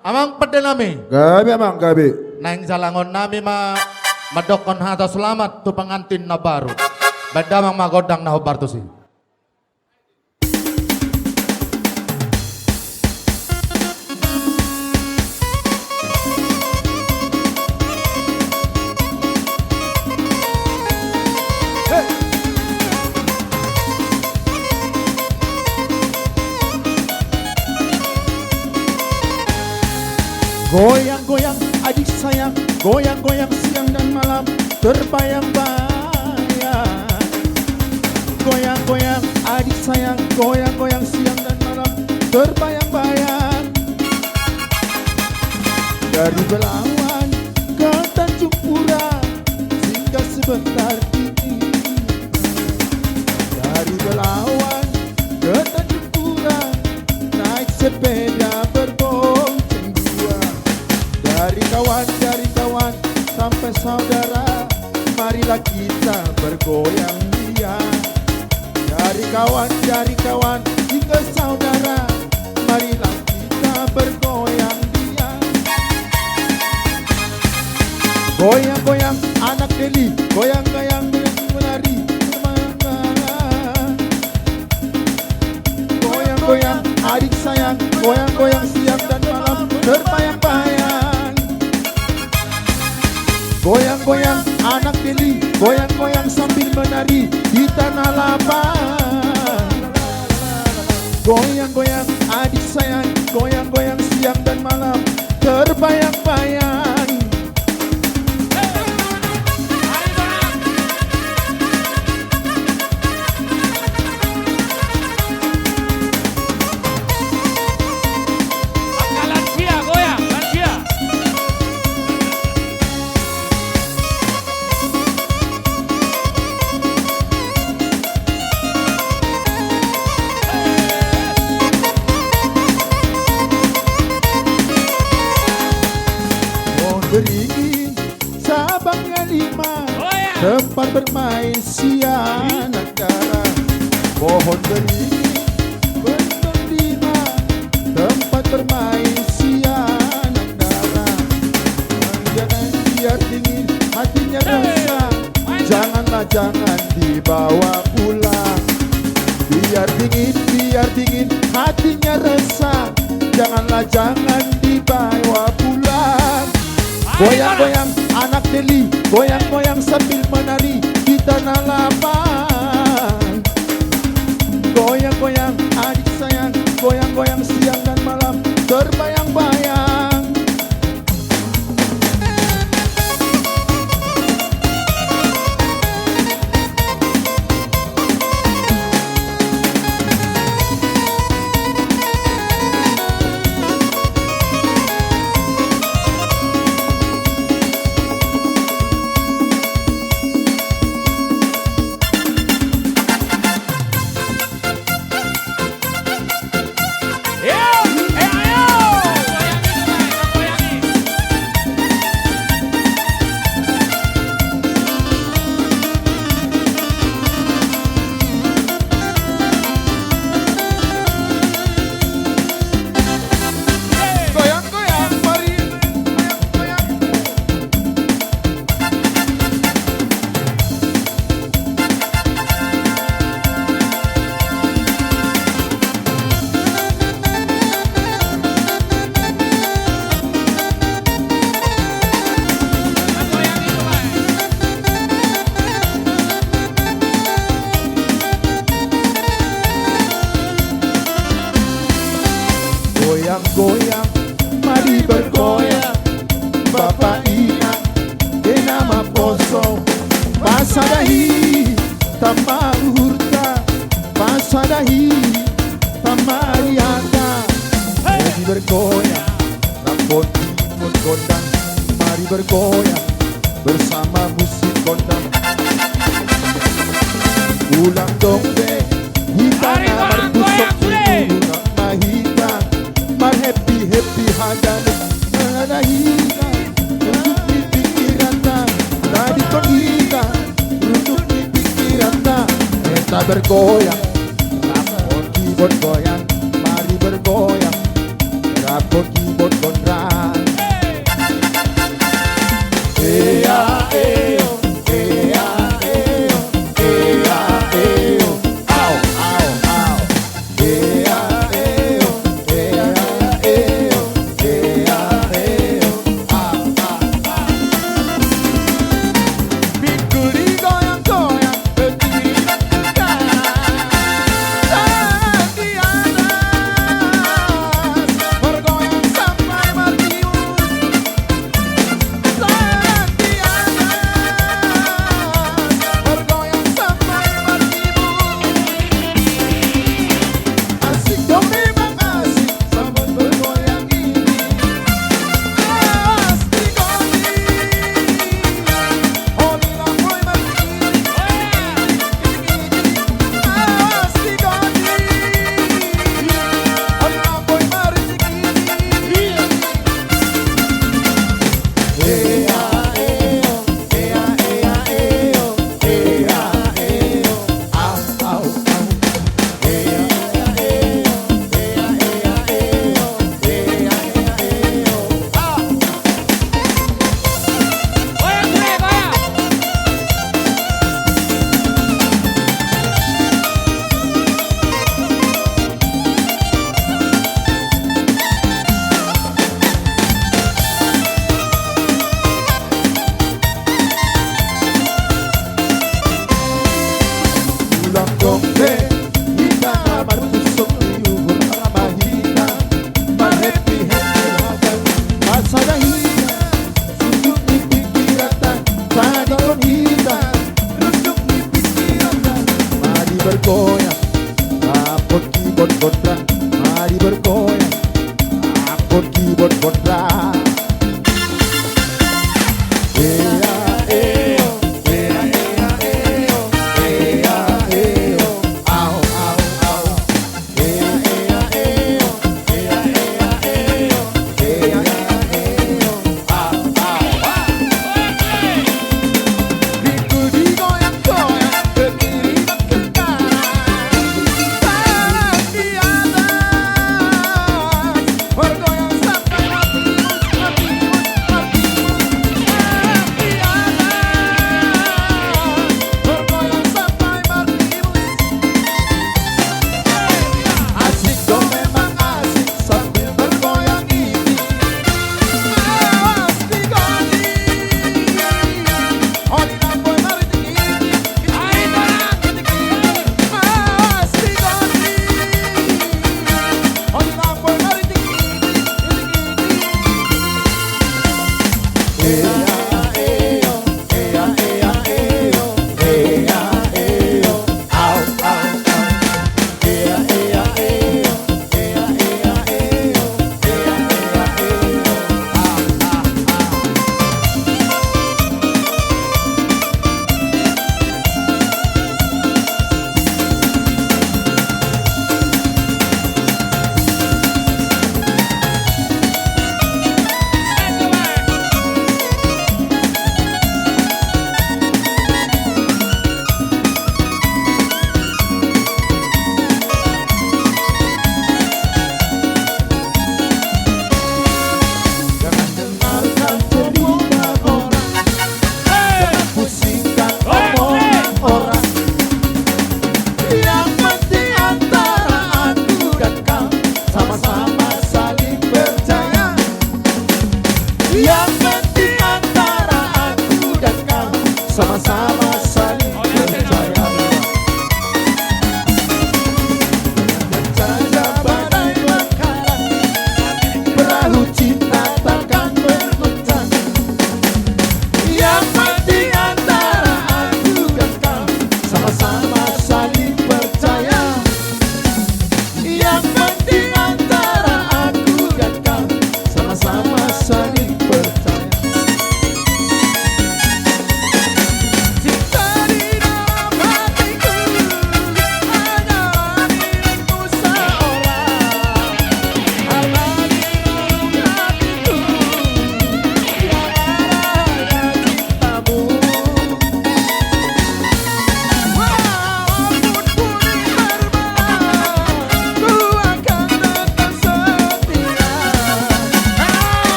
Amang pede nami. Gabi amang gabi. Neng jalangon nami madokon hata selamat tu pengantin na baru. Beda mang magodang na hobar tu sih. Goyang-goyang adik sayang, goyang-goyang siang dan malam terbayang-bayang. Goyang-goyang adik sayang, goyang-goyang siang dan malam terbayang-bayang. Dari Belawan ke Tanjung Pura, singgah sebentar di Timbang. Dari Belawan ke Tanjung Pura, naik sepeda berbonceng dua. Dari kawan sampai saudara, marilah kita bergoyang dia. Dari kawan hingga saudara, marilah kita bergoyang dia. Goyang-goyang anak Deli, goyang-goyang menari, goyang-goyang adik sayang, goyang-goyang siang dan malam terbayang-bayang. Goyang-goyang anak Deli, goyang-goyang sambil menari di tanah lapang. Goyang-goyang adik sayang, goyang-goyang siang dan malam terbayang-bayang. Beringin Sabangnya 5, tempat bermain siang negara. Pohon beringin Bentong 5, tempat bermain siang negara. Jangan biar dingin hatinya resah, jangan dibawa pulang. Biar dingin hatinya resah, jangan dibawa pulang. Goyang-goyang anak Deli, goyang-goyang sambil menari di tanah lapang. Goyang-goyang adik sayang, goyang-goyang siang dan malam terbayang-bayang. Goyang-goyang, mari bergoyang, Bapak Ina, Denama Poso, Pasadahi, Tamahurta, Pasadahi, Tamariata. Mari bergoyang, Rambut Timur Gondang, mari bergoyang, bersama musik gondang. Ulang dong deh, hitana berpusok dulu, mahita. Mar happy hadan ada hika untuk di pikiran ta tadi kodika untuk di pikiran ta. Kita bergoyang rapot keyboard goyang, mari bergoyang rapot keyboard gondra.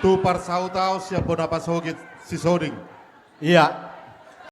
Tu parsautau siap bonapasogit si soding. Iya.